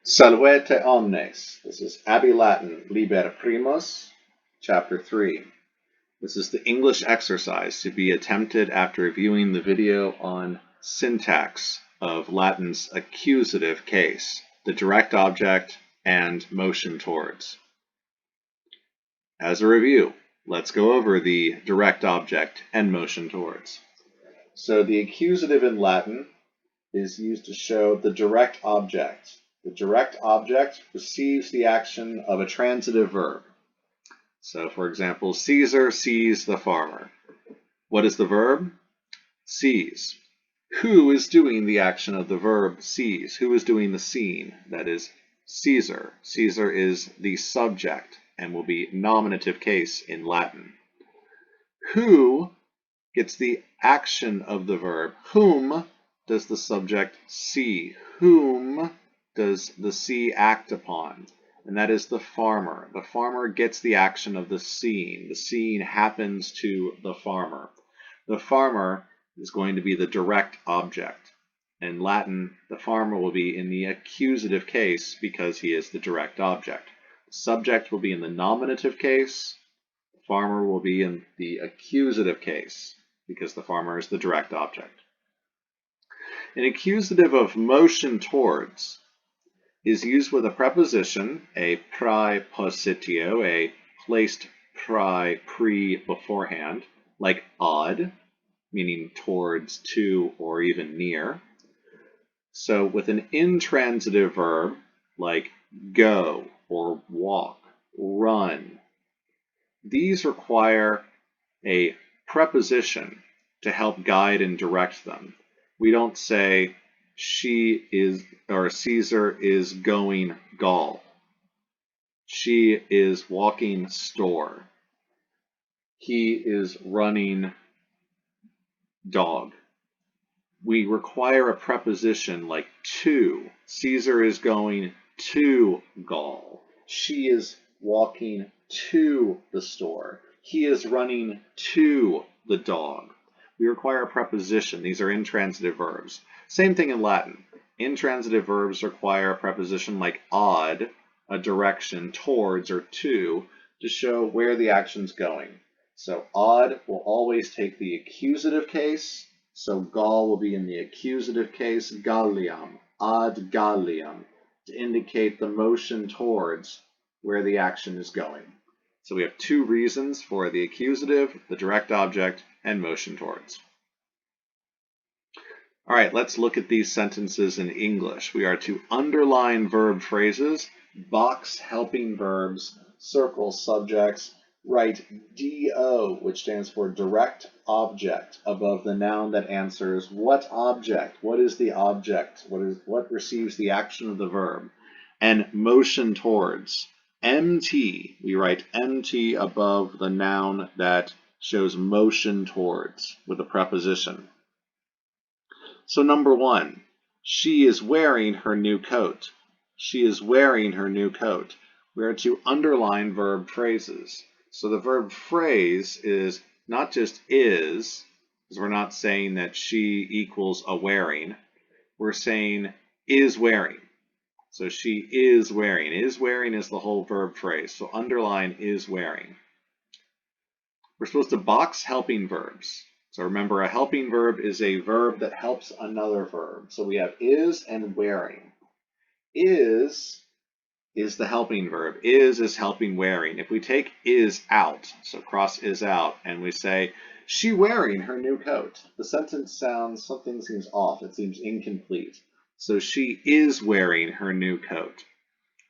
Salvete omnes. This is Abbey Latin, Liber Primus, Chapter 3. This is the English exercise to be attempted after reviewing the video on syntax of Latin's accusative case, the direct object, and motion towards. As a review, let's go over the direct object and motion towards. So the accusative in Latin is used to show the direct object. The direct object receives the action of a transitive verb. So, for example, Caesar sees the farmer. What is the verb? Sees. Who is doing the action of the verb sees? Who is doing the scene? That is Caesar. Caesar is the subject and will be nominative case in Latin. Who gets the action of the verb? Whom does the subject see? Whom does the see act upon? And that is the farmer. The farmer gets the action of the scene. The scene happens to the farmer. The farmer is going to be the direct object. In Latin, the farmer will be in the accusative case because he is the direct object. The subject will be in the nominative case. The farmer will be in the accusative case because the farmer is the direct object. An accusative of motion towards is used with a preposition, a praepositio, a placed pre beforehand, like ad, meaning towards, to, or even near. So with an intransitive verb, like go, or walk, run, these require a preposition to help guide and direct them. We don't say she is, or Caesar is going Gaul. She is walking store. He is running dog. We require a preposition like to. Caesar is going to Gaul. She is walking to the store. He is running to the dog. We require a preposition. These are intransitive verbs. Same thing in Latin. Intransitive verbs require a preposition like ad, a direction towards or to show where the action's going. So ad will always take the accusative case. So Gaul will be in the accusative case, Gallium, ad Gallium, to indicate the motion towards where the action is going. So we have two reasons for the accusative, the direct object, and motion towards. All right, let's look at these sentences in English. We are to underline verb phrases, box helping verbs, circle subjects, write DO, which stands for direct object, above the noun that answers what object, what is the object, what receives the action of the verb, and motion towards. MT, we write MT above the noun that shows motion towards with a preposition. So number one, she is wearing her new coat. She is wearing her new coat. We are to underline verb phrases. So the verb phrase is not just is, because we're not saying that she equals a wearing. We're saying is wearing. So she is wearing. Is wearing is the whole verb phrase. So underline is wearing. We're supposed to box helping verbs. So remember, a helping verb is a verb that helps another verb. So we have is and wearing. Is the helping verb. Is helping wearing. If we take is out, so cross is out, and we say, she wearing her new coat, the sentence sounds, something seems off. It seems incomplete. So she is wearing her new coat.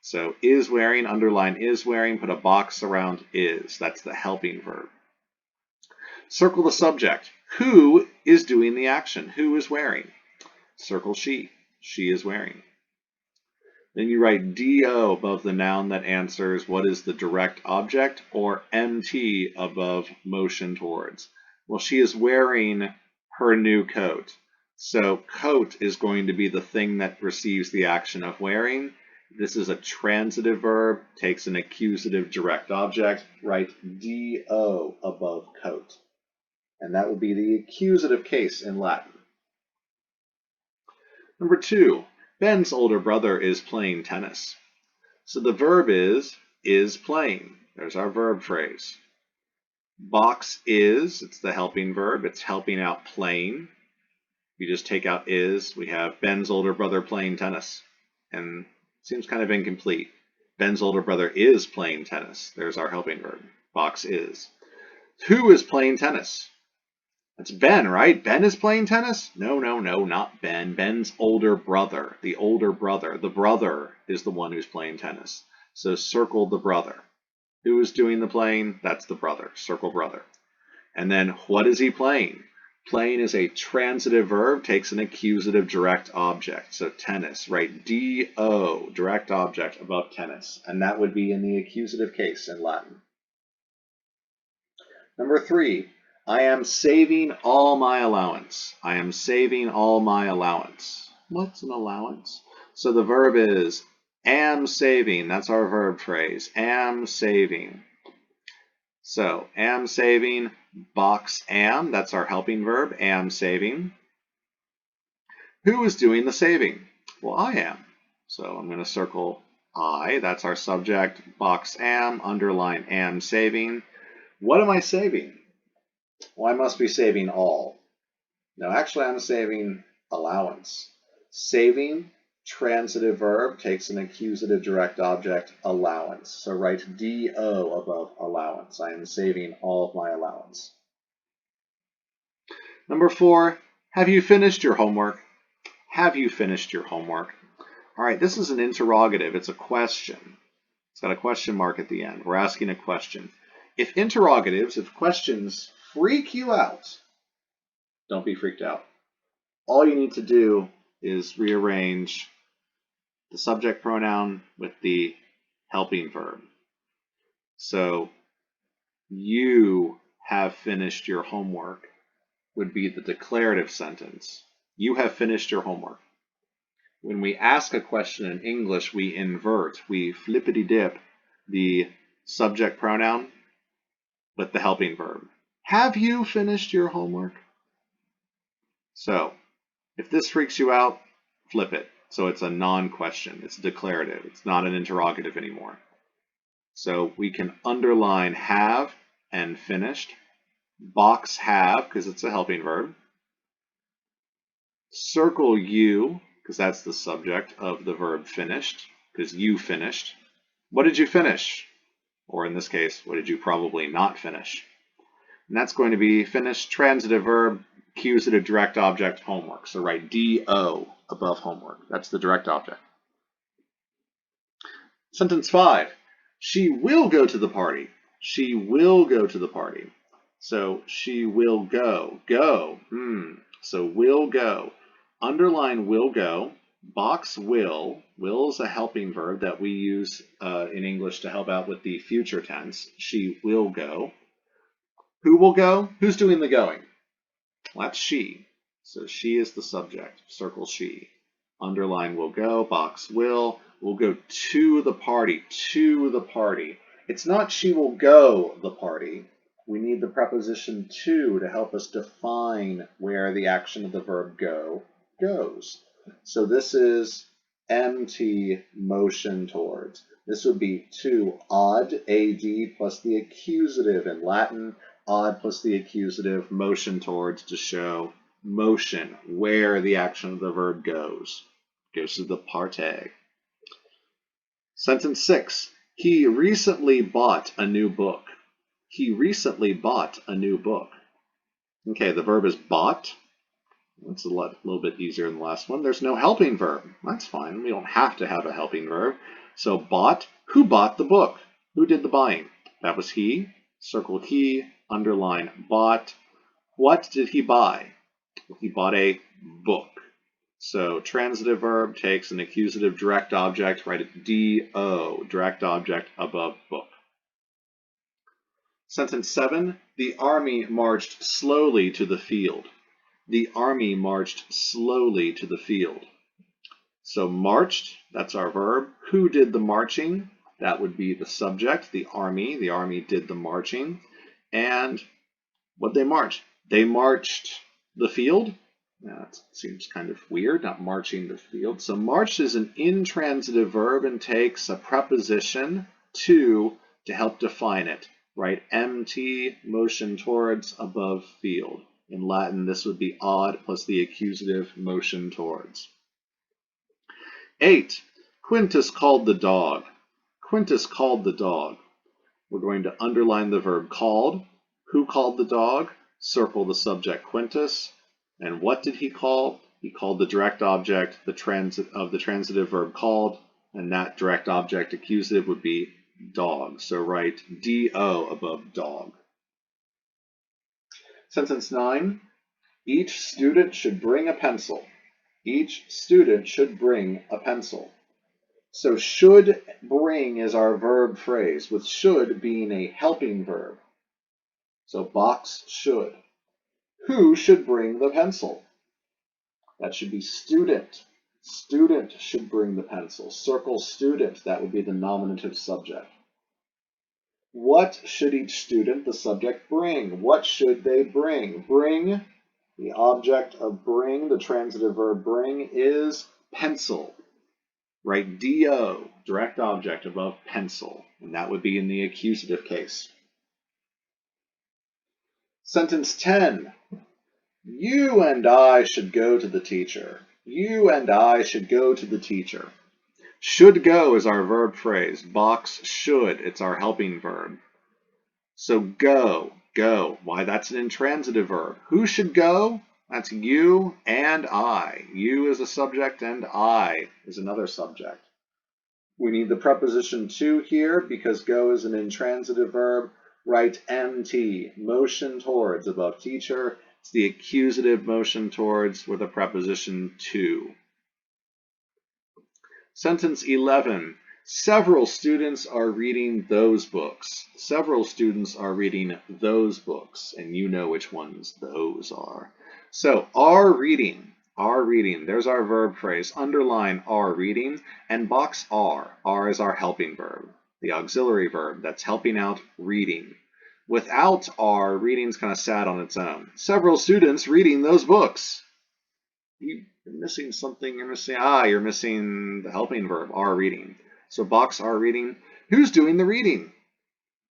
So is wearing, underline is wearing, put a box around is. That's the helping verb. Circle the subject. Who is doing the action? Who is wearing? Circle she. She is wearing. Then you write DO above the noun that answers what is the direct object, or MT above motion towards. Well, she is wearing her new coat. So coat is going to be the thing that receives the action of wearing. This is a transitive verb, takes an accusative direct object. Write DO above coat. And that will be the accusative case in Latin. Number two, Ben's older brother is playing tennis. So the verb is playing. There's our verb phrase. Box is, it's the helping verb. It's helping out playing. You just take out is, we have Ben's older brother playing tennis. And it seems kind of incomplete. Ben's older brother is playing tennis. There's our helping verb. Box is. Who is playing tennis? That's Ben, right? Ben is playing tennis? No, not Ben. Ben's older brother. The older brother. The brother is the one who's playing tennis. So circle the brother. Who is doing the playing? That's the brother. Circle brother. And then what is he playing? Playing is a transitive verb, takes an accusative direct object. So tennis, right? D-O, direct object above tennis. And that would be in the accusative case in Latin. Number 3, I am saving all my allowance. I am saving all my allowance. What's an allowance? So the verb is am saving. That's our verb phrase. Am saving. So am saving, box am. That's our helping verb. Am saving. Who is doing the saving? Well, I am. So I'm going to circle I. That's our subject. Box am. Underline am saving. What am I saving? Well, I must be saving all. No, actually, I'm saving allowance. Saving, transitive verb, takes an accusative direct object, allowance. So write D-O above allowance. I am saving all of my allowance. Number 4, have you finished your homework? Have you finished your homework? All right, this is an interrogative. It's a question. It's got a question mark at the end. We're asking a question. If interrogatives, if questions freak you out, don't be freaked out. All you need to do is rearrange the subject pronoun with the helping verb. So, you have finished your homework would be the declarative sentence. You have finished your homework. When we ask a question in English, we invert, we flippity-dip the subject pronoun with the helping verb. Have you finished your homework? So, if this freaks you out, flip it. So it's a non-question. It's declarative. It's not an interrogative anymore. So we can underline have and finished. Box have, because it's a helping verb. Circle you, because that's the subject of the verb finished, because you finished. What did you finish? Or in this case, what did you probably not finish? And that's going to be finished, transitive verb, accusative direct object, homework. So write D-O above homework. That's the direct object. Sentence 5. She will go to the party. She will go to the party. So she will go. Go. So will go. Underline will go. Box will. Will is a helping verb that we use in English to help out with the future tense. She will go. Who will go? Who's doing the going? Well, that's she. So she is the subject. Circle she. Underline will go. Box will. We'll go to the party. To the party. It's not she will go the party. We need the preposition to help us define where the action of the verb go goes. So this is MT, motion towards. This would be to, ad, ad, plus the accusative in Latin. Ad plus the accusative, motion towards, to show motion, where the action of the verb goes. Goes to the party. Sentence 6. He recently bought a new book. He recently bought a new book. Okay, the verb is bought. That's a little bit easier than the last one. There's no helping verb. That's fine. We don't have to have a helping verb. So bought. Who bought the book? Who did the buying? That was he. Circle he. Underline bought. What did he buy? He bought a book. So transitive verb takes an accusative direct object, write it D-O, direct object above book. Sentence 7, the army marched slowly to the field. The army marched slowly to the field. So marched, that's our verb. Who did the marching? That would be the subject, the army. The army did the marching. And what they marched? They marched the field. Now, it seems kind of weird, not marching the field. So march is an intransitive verb and takes a preposition to help define it, right? MT, motion towards, above field. In Latin, this would be odd plus the accusative motion towards. 8. Quintus called the dog. Quintus called the dog. We're going to underline the verb called. Who called the dog? Circle the subject Quintus. And what did he call? He called the direct object the transitive verb called, and that direct object accusative would be dog. So write D-O above dog. Sentence 9. Each student should bring a pencil. Each student should bring a pencil. So should bring is our verb phrase, with should being a helping verb. So box should. Who should bring the pencil? That should be student. Student should bring the pencil. Circle student. That would be the nominative subject. What should each student, the subject, bring? What should they bring? Bring, the object of bring, the transitive verb bring, is pencil. Write D-O, direct object above pencil, and that would be in the accusative case. Sentence 10. You and I should go to the teacher. You and I should go to the teacher. Should go is our verb phrase. Box should, it's our helping verb. So go, go. Why, that's an intransitive verb. Who should go? That's you and I. You is a subject and I is another subject. We need the preposition to here because go is an intransitive verb. Write MT, motion towards above teacher. It's the accusative motion towards with a preposition to. Sentence 11. Several students are reading those books. Several students are reading those books, and you know which ones those are. So are reading, there's our verb phrase. Underline are reading, and box are. Are is our helping verb, the auxiliary verb that's helping out reading. Without are, reading's kind of sad on its own. Several students reading those books. You're missing something. You're missing the helping verb, are reading. So box are reading. Who's doing the reading?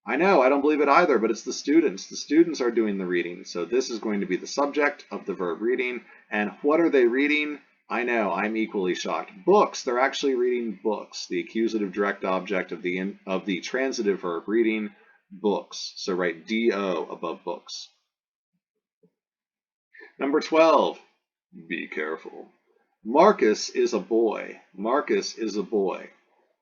I know, I don't believe it either, but it's the students. The students are doing the reading. So this is going to be the subject of the verb reading. And what are they reading? I know, I'm equally shocked. Books. They're actually reading books. The accusative direct object of the transitive verb reading. Books. So write D-O above books. Number 12. Be careful. Marcus is a boy. Marcus is a boy.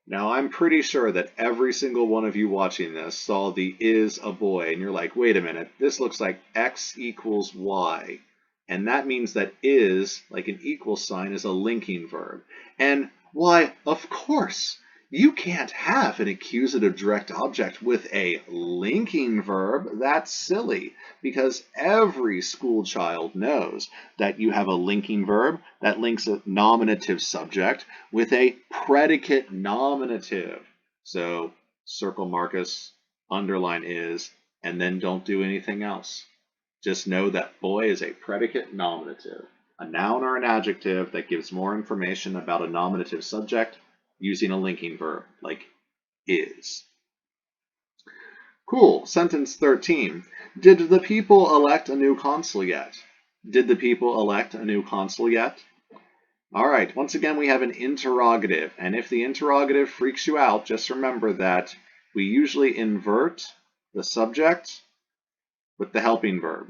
Now, I'm pretty sure that every single one of you watching this saw the is a boy, and you're like, wait a minute, this looks like X equals Y. And that means that is, like an equal sign, is a linking verb. And why, of course, you can't have an accusative direct object with a linking verb. That's silly, because every school child knows that you have a linking verb that links a nominative subject with a predicate nominative. So circle Marcus, underline is, and then don't do anything else. Just know that boy is a predicate nominative, a noun or an adjective that gives more information about a nominative subject using a linking verb, like is. Cool. Sentence 13. Did the people elect a new consul yet? Did the people elect a new consul yet? All right. Once again, we have an interrogative. And if the interrogative freaks you out, just remember that we usually invert the subject with the helping verb.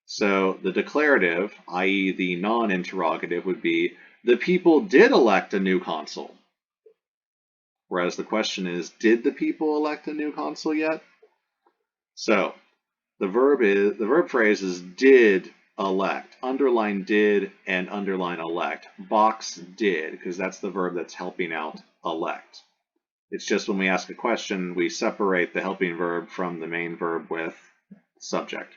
So the declarative, i.e. the non-interrogative, would be, the people did elect a new consul. Whereas the question is, did the people elect a new consul yet? So the verb phrase is did elect. Underline did and underline elect. Box did, because that's the verb that's helping out elect. It's just when we ask a question, we separate the helping verb from the main verb with subject.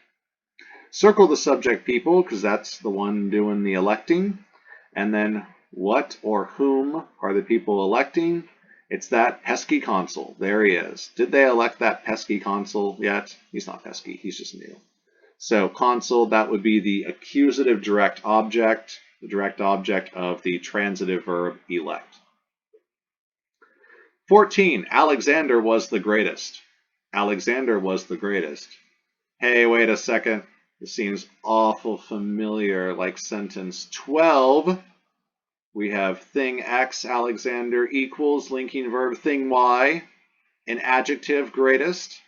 Circle the subject people, because that's the one doing the electing. And then what or whom are the people electing? It's that pesky consul. There he is. Did they elect that pesky consul yet? He's not pesky. He's just new. So consul, that would be the accusative direct object, the direct object of the transitive verb elect. 14, Alexander was the greatest. Alexander was the greatest. Hey, wait a second. This seems awful familiar, like sentence 12. We have thing X, Alexander, equals linking verb thing Y, an adjective, greatest.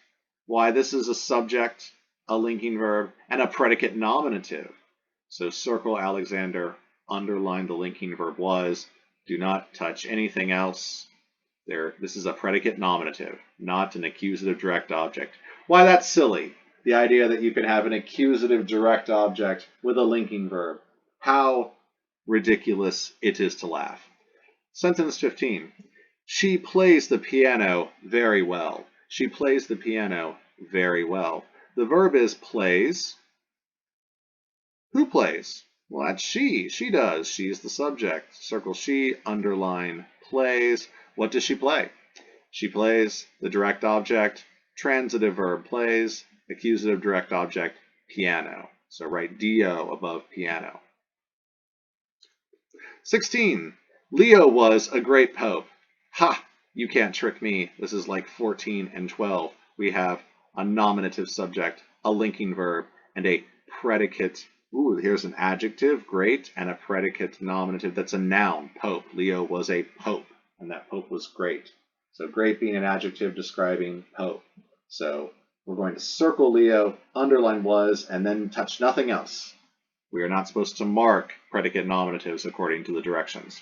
Why, this is a subject, a linking verb, and a predicate nominative. So circle Alexander, underline the linking verb was. Do not touch anything else. This is a predicate nominative, not an accusative direct object. Why, that's silly. The idea that you can have an accusative direct object with a linking verb. How ridiculous it is to laugh. Sentence 15. She plays the piano very well. She plays the piano very well. The verb is plays. Who plays? Well, that's she. She does. She's the subject. Circle she, underline plays. What does she play? She plays the direct object, transitive verb plays, accusative direct object, piano. So write do above piano. 16. Leo was a great pope. Ha! You can't trick me. This is like 14 and 12. We have a nominative subject, a linking verb, and a predicate. Ooh, here's an adjective, great, and a predicate nominative. That's a noun, pope. Leo was a pope, and that pope was great. So great being an adjective describing pope. So we're going to circle Leo, underline was, and then touch nothing else. We are not supposed to mark predicate nominatives according to the directions.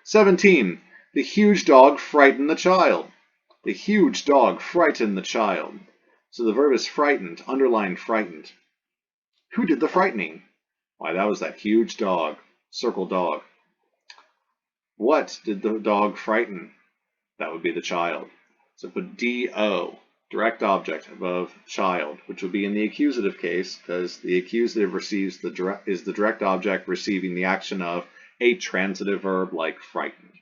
17. The huge dog frightened the child. The huge dog frightened the child. So the verb is frightened, underline frightened. Who did the frightening? Why, that was that huge dog. Circle dog. What did the dog frighten? That would be the child. So put do, direct object above child, which would be in the accusative case because the accusative is the direct object receiving the action of a transitive verb like frightened.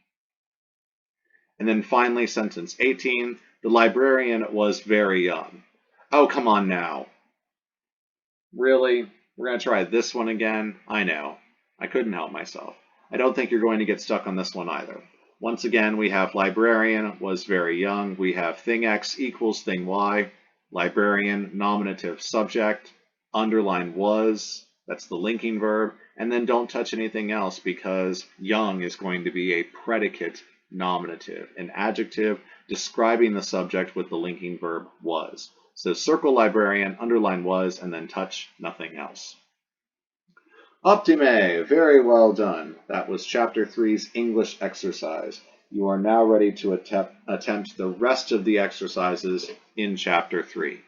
And then finally, sentence 18, the librarian was very young. Oh, come on now. Really? We're going to try this one again? I know. I couldn't help myself. I don't think you're going to get stuck on this one either. Once again, we have librarian was very young. We have thing X equals thing Y. Librarian, nominative subject, underline was. That's the linking verb. And then don't touch anything else because young is going to be a predicate nominative, an adjective describing the subject with the linking verb was. So circle librarian, underline was, and then touch nothing else. Optime, very well done. That was Chapter 3's English exercise. You are now ready to attempt the rest of the exercises in Chapter 3.